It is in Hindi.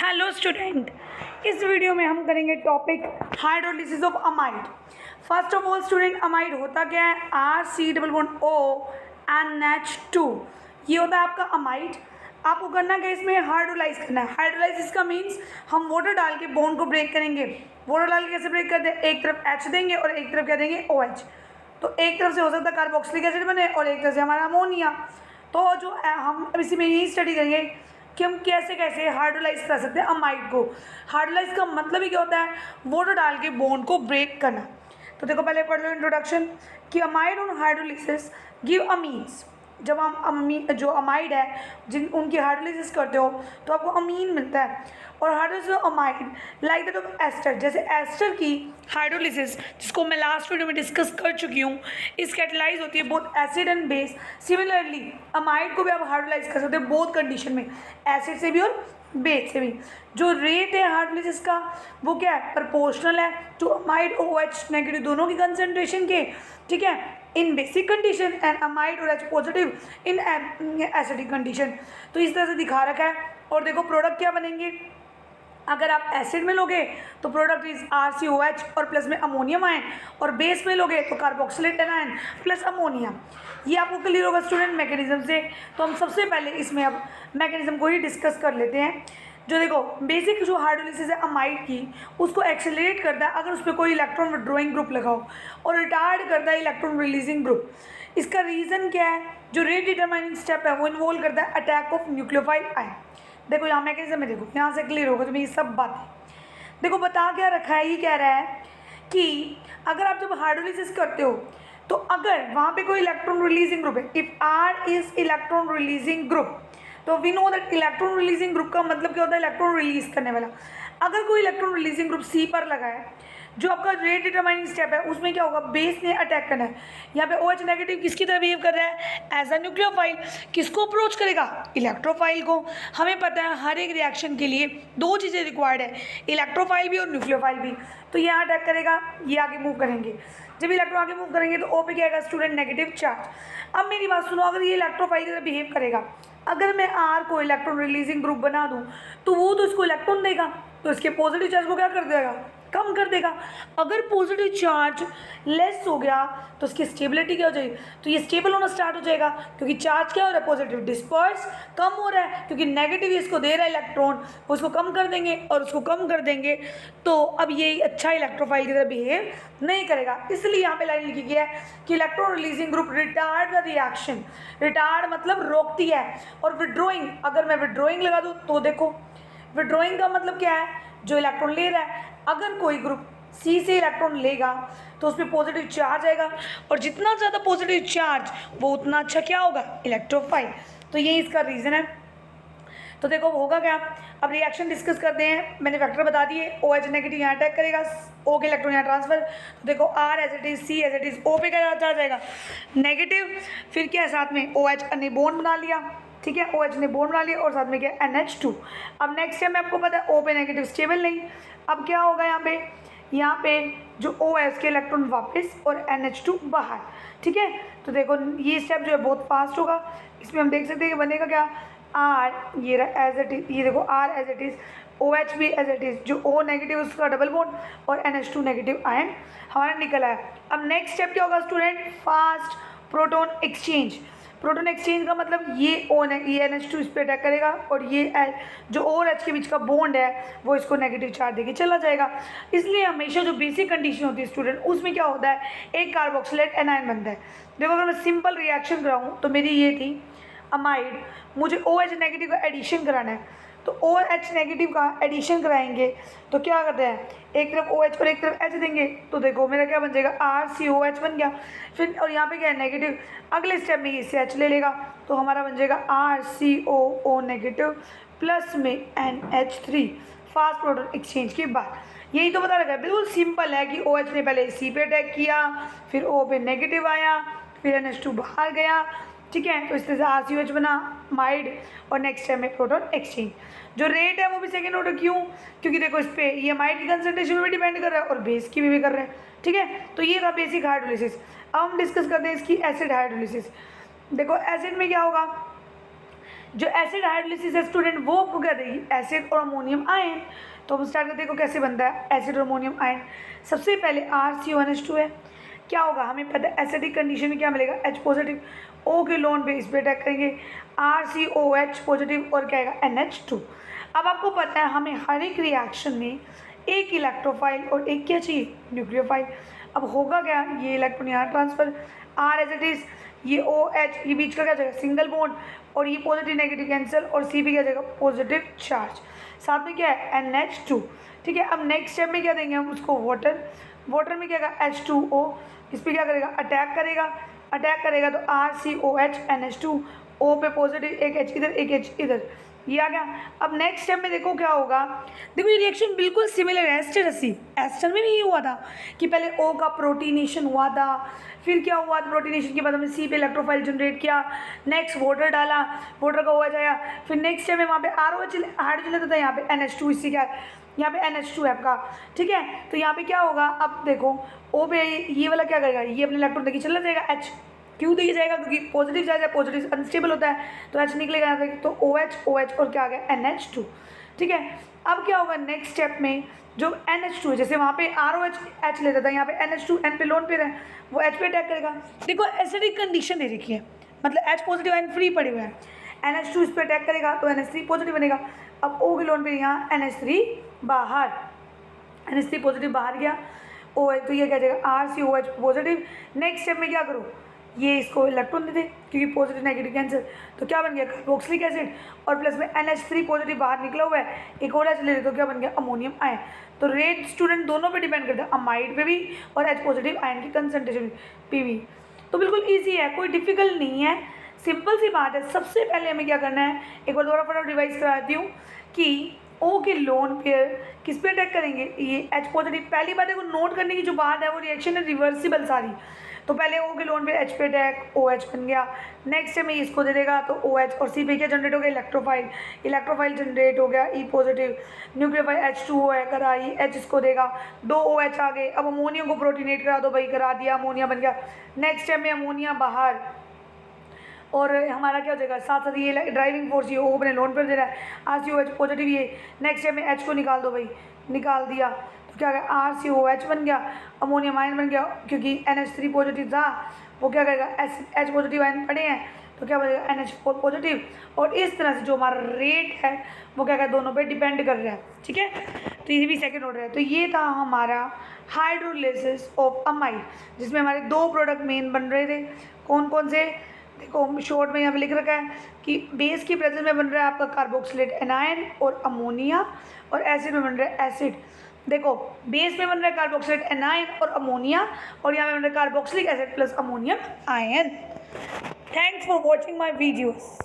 हेलो स्टूडेंट, इस वीडियो में हम करेंगे topic hydrolysis of amide. First of all student, amide होता क्या है? RC+O NH2 ये होता है आपका अमाइड। आपको करना क्या, इसमें हाइड्रोलाइज करना है। हाइड्रोलाइसिस का मीन्स हम वाटर डाल के बॉन्ड को ब्रेक करेंगे। वाटर डाल के कैसे ब्रेक करते हैं? एक तरफ H देंगे और एक तरफ क्या देंगे? OH। तो एक तरफ से हो सकता है कार्बोक्सिलिक एसिड बने और एक तरफ से हमारा अमोनिया। तो जो हम इसी में यही स्टडी करेंगे कि हम कैसे कैसे हाइड्रोलाइज कर सकते हैं अमाइड को। हाइड्रोलाइज का मतलब ही क्या होता है? वाटर डाल के बॉन्ड को ब्रेक करना। तो देखो पहले पढ़ लो इंट्रोडक्शन कि amide on hydrolysis give amines. जब हम जो अमाइड है जिन उनकी हाइड्रोलिसिस करते हो तो आपको अमीन मिलता है। और hydrolysis of amide like that of ester, जैसे एस्टर की हाइड्रोलिसिस जिसको मैं लास्ट वीडियो में डिस्कस कर चुकी हूँ, इस कैटलाइज होती है both acid and base. Similarly amide को भी आप हाइड्रोलाइज कर सकते हैं बोथ कंडीशन में, एसिड से भी और बेस से भी। जो रेट है हाइड्रोलिसिस का वो क्या है? प्रोपोर्शनल है टू अमाइड OH नेगेटिव दोनों की कंसंट्रेशन के, ठीक है, इन बेसिक कंडीशन एंड अमाइड और H positive in acidic condition. तो इस तरह से दिखा रखा है। और देखो प्रोडक्ट क्या बनेंगे, अगर आप एसिड में लोगे तो प्रोडक्ट इज RCOH और प्लस में अमोनियम आयन, और बेस में लोगे तो कार्बोक्सिलेट एनायन प्लस अमोनिया। ये आपको क्लियर होगा स्टूडेंट मैकेनिज्म से। तो हम सबसे पहले इसमें अब मैकेनिज्म को ही डिस्कस कर लेते हैं। जो देखो बेसिक जो हाइड्रोलिसिस है अमाइड की, उसको एक्सेलरेट करता है अगर उस पर कोई इलेक्ट्रॉन विड्रॉइंग ग्रुप लगाओ, और रिटार्ड करता है इलेक्ट्रॉन रिलीजिंग ग्रुप। इसका रीज़न क्या है? जो रेट डिटरमाइनिंग स्टेप है वो इन्वॉल्व करता है अटैक ऑफ न्यूक्लियोफाइल आयन। देखो यहाँ मैकेनिज्म में, देखो यहाँ से क्लियर होगा तुम्हें ये सब बातें। देखो बता क्या रखा है, ये कह रहा है कि अगर आप जब हाइड्रोलिसिस करते हो तो अगर वहाँ पे कोई इलेक्ट्रॉन रिलीजिंग ग्रुप है, if R is electron releasing group, तो we know that electron releasing group का मतलब क्या होता है? इलेक्ट्रॉन रिलीज करने वाला। अगर कोई इलेक्ट्रॉन रिलीजिंग ग्रुप C पर लगा है, जो आपका रेट डिटरमाइनिंग स्टेप है उसमें क्या होगा? बेस ने अटैक करना है। यहाँ पे OH नेगेटिव किसकी तरह बिहेव कर रहा है? As a nucleophile. किसको अप्रोच करेगा? इलेक्ट्रोफाइल को। हमें पता है हर एक रिएक्शन के लिए दो चीज़ें रिक्वायर्ड है, इलेक्ट्रोफाइल भी और न्यूक्लियोफाइल भी। तो यहाँ अटैक करेगा, ये आगे मूव करेंगे। जब इलेक्ट्रॉन आगे मूव करेंगे तो O पे क्या आएगा स्टूडेंट? Negative charge. अब मेरी बात सुनो, अगर ये इलेक्ट्रोफाइल की तरह बिहेव करेगा, अगर मैं R को इलेक्ट्रॉन रिलीजिंग ग्रुप बना दूं तो वो तो इसको इलेक्ट्रॉन देगा, तो इसके पॉजिटिव चार्ज को क्या कर देगा? कम कर देगा। अगर पॉजिटिव चार्ज लेस हो गया तो इसकी स्टेबिलिटी क्या हो जाएगी? तो ये स्टेबल होना स्टार्ट हो जाएगा, क्योंकि चार्ज क्या हो रहा है? पॉजिटिव डिस्पर्स कम हो रहा है, क्योंकि नेगेटिव इसको दे रहा है इलेक्ट्रॉन, उसको कम कर देंगे और उसको कम कर देंगे तो अब ये अच्छा इलेक्ट्रोफाइल की तरह बिहेव नहीं करेगा। इसलिए यहाँ पे लाइन लिखी गई है कि electron releasing group retard the reaction. Retard मतलब रोकती है। और विड्रॉइंग, अगर मैं विड्रॉइंग लगा दूँ तो देखो विड्रॉइंग का मतलब क्या है? जो इलेक्ट्रॉन ले रहा है, अगर कोई ग्रुप C से इलेक्ट्रॉन लेगा तो उसमें पॉजिटिव चार्ज आएगा, और जितना ज़्यादा पॉजिटिव चार्ज वो उतना अच्छा क्या होगा? इलेक्ट्रोफाइल। तो यही इसका रीज़न है। तो देखो होगा क्या, अब रिएक्शन डिस्कस करते हैं। मैंने फैक्टर बता दिए, OH नेगेटिव यहाँ अटैक करेगा, O के इलेक्ट्रॉन यहाँ ट्रांसफर। तो देखो R as it is, C as it is, O पे क्या चार्ज आएगा? नेगेटिव। फिर क्या है साथ में? OH ने बॉन्ड बना लिया, ठीक है, OH ने बॉन्ड बना लिया और साथ में क्या? NH2। अब नेक्स्ट टाइम आपको पता है O पे नेगेटिव स्टेबल नहीं। अब क्या होगा यहाँ पे जो O है उसके इलेक्ट्रॉन वापस और NH2 बाहर, ठीक है। तो देखो ये स्टेप जो है बहुत फास्ट होगा। इसमें हम देख सकते हैं कि बनेगा क्या? R ये रहा एज इट इज, ये देखो R as it is, OH भी एज इट इज, जो O नेगेटिव उसका डबल बॉन्ड और NH2 नेगेटिव आयन हमारा निकला है। अब नेक्स्ट स्टेप क्या होगा student? Fast proton exchange. Proton exchange का मतलब ये ये NH2 इस पर अटैक करेगा और ये जो O और H के बीच का बॉन्ड है वो इसको नेगेटिव चार्ज देके चला जाएगा। इसलिए हमेशा जो बेसिक कंडीशन होती है स्टूडेंट, उसमें क्या होता है? एक कार्बोक्सिलेट एनायन बनता है। देखो अगर मैं सिंपल रिएक्शन कराऊँ तो मेरी ये थी अमाइड, मुझे OH नेगेटिव का एडिशन कराना है, तो OH नेगेटिव का एडिशन कराएंगे तो क्या करते हैं? एक तरफ OH और एक तरफ H देंगे, तो देखो मेरा क्या बन जाएगा? RCOH बन गया। फिर और यहाँ पे क्या है? नेगेटिव। अगले स्टेप में इससे H ले लेगा तो हमारा बन जाएगा RCOO नेगेटिव प्लस में NH3 फास्ट प्रोटॉन एक्सचेंज के बाद। यही तो बता रखा है, बिल्कुल सिंपल है कि OH ने पहले C पे अटैक किया, फिर O पे नेगेटिव आया, फिर NH2 बाहर गया, ठीक है। तो इस तरह से RCOH बना माइड, और नेक्स्ट टाइम में प्रोटॉन एक्सचेंज। जो रेट है वो भी सेकेंड ऑर्डर, क्यों? क्योंकि देखो इस पे ये माइड की कंसंट्रेशन में भी डिपेंड कर रहा है और बेस की भी कर रहा है, ठीक है। तो ये था बेसिक हाइड्रोलिसिस। अब हम डिस्कस करते हैं इसकी एसिड हाइड्रोलिसिस। देखो एसिड में क्या होगा जो एसिड हाइड्रोलिसिस है स्टूडेंट वो आपको क्या देगी, एसिड और अमोनियम आयन। तो हम स्टार्ट करते हैं, देखो कैसे बनता है एसिड और अमोनियम आयन। सबसे पहले RCONH2 है, क्या होगा हमें पता है एसिडिक कंडीशन में क्या मिलेगा, H पॉजिटिव, O के लोन पे इस पर अटैक करेंगे RCOH पॉजिटिव और क्या आएगा NH2। अब आपको पता है हमें हर एक रिएक्शन में एक इलेक्ट्रोफाइल और एक क्या चाहिए, न्यूक्लियोफाइल। अब होगा क्या, ये इलेक्ट्रॉन यहाँ transfer, R as it is, ये OH, ये बीच का क्या जाएगा सिंगल बॉन्ड, और ये पॉजिटिव नेगेटिव कैंसिल, और C भी क्या जाएगा पॉजिटिव चार्ज, साथ में क्या है NH2। ठीक है, अब नेक्स्ट स्टेप में क्या देंगे हम उसको, वाटर। वाटर में क्या आएगा H2O, इस पर क्या करेगा अटैक करेगा तो RCOH NH2, O पे पॉजिटिव, एक H इधर एक H इधर, ये आ गया। अब नेक्स्ट स्टेप में देखो क्या होगा, देखो ये रिएक्शन बिल्कुल सिमिलर है एस्टर में भी ये हुआ था कि पहले O का प्रोटीनेशन हुआ था, फिर क्या हुआ था प्रोटीनेशन के बाद हमने C पे इलेक्ट्रोफाइल जनरेट किया, नेक्स्ट वाटर डाला, वाटर का OH आया, फिर नेक्स्ट स्टेप में वहाँ पे ROH हाइड्रोजन लेता था, यहाँ पे NH2, इससे क्या है यहाँ पे NH2 है आपका। ठीक है, तो यहाँ पे क्या होगा, अब देखो O पे ये वाला क्या करेगा, ये अपने इलेक्ट्रॉन देखिए चला जाएगा, H क्यों देखिए जाएगा, क्योंकि पॉजिटिव चार्ज है, पॉजिटिव अनस्टेबल होता है तो H निकलेगा यहाँ पे, तो OH और क्या आ गया NH2। ठीक है, अब क्या होगा नेक्स्ट स्टेप में, जो NH2 है जैसे वहाँ पे ROH H लेता था, यहाँ पे NH2 N पे लोन पे है, वो H पे अटैक करेगा। देखो एसिडिक कंडीशन दे रखी है, मतलब H पॉजिटिव N फ्री पड़े हुए हैं, NH2 इस पर अटैक करेगा तो NH3 पॉजिटिव बनेगा। अब O के लोन पे यहाँ NH3 बाहर, NH3 पॉजिटिव बाहर गया, OH तो ये क्या जाएगा RCOH पॉजिटिव। नेक्स्ट स्टेप में क्या करो, ये इसको इलेक्ट्रॉन दे दे क्योंकि पॉजिटिव नेगेटिव कैंसिल, तो क्या बन गया कार्बोक्सिलिक एसिड, और प्लस में NH3 पॉजिटिव बाहर निकला हुआ है, एक और H ले ले तो क्या बन गया अमोनियम आयन। तो रेट स्टूडेंट दोनों पे डिपेंड करता है, अमाइड पे भी और H पॉजिटिव आयन की कंसनट्रेशन PV। तो बिल्कुल ईजी है, कोई डिफिकल्ट नहीं है, सिंपल सी बात है। सबसे पहले हमें क्या करना है, एक बार दोबारा फटाफट रिवाइज कराती हूँ कि O के लोन पेयर किस पे अटैक करेंगे, ये H पॉजिटिव। पहली बात है को नोट करने की जो बात है वो रिएक्शन है रिवर्सिबल सारी, तो पहले O के लोन पे H पे अटैक, OH बन गया, नेक्स्ट में इसको दे देगा तो OH, और C पे क्या जनरेट हो गया इलेक्ट्रोफाइल जनरेट हो गया E पॉजिटिव, न्यूक्लियोफाइल H2O है करा, ये H इसको देगा, 2 OH आ गए। अब अमोनिया को प्रोटीनेट करा दो भाई, करा दिया, अमोनिया बन गया। नेक्स्ट स्टेप में अमोनिया बाहर, और हमारा क्या हो जाएगा साथ साथ ये ड्राइविंग फोर्स, ये O अपने लोन पर दे रहा है RCOH पॉजिटिव, ये नेक्स्ट स्टेप में H को निकाल दो भाई, निकाल दिया तो क्या गया RCOH बन गया, अमोनियम आयन बन गया, क्योंकि NH3 पॉजिटिव था वो क्या करेगा H पॉजिटिव आयन पड़े हैं तो क्या बनेगा NH4 पॉजिटिव। और इस तरह से जो हमारा रेट है वो क्या कहते दोनों पे डिपेंड कर रहा है। ठीक है, तो ये भी सेकंड ऑर्डर है। तो ये था हमारा हाइड्रोलिसिस ऑफ अमाइड, जिसमें हमारे 2 प्रोडक्ट मेन बन रहे थे। कौन कौन से, देखो शॉर्ट में यहाँ पे लिख रखा है कि बेस की प्रेजेंस में बन रहा है आपका कार्बोक्सिलेट एनायन और अमोनिया, और एसिड में बन रहा है एसिड। देखो बेस में बन रहा है कार्बोक्सिलेट एनायन और अमोनिया, और यहाँ पे बन रहा है carboxylic acid plus ammonium ion. Thanks for watching my videos.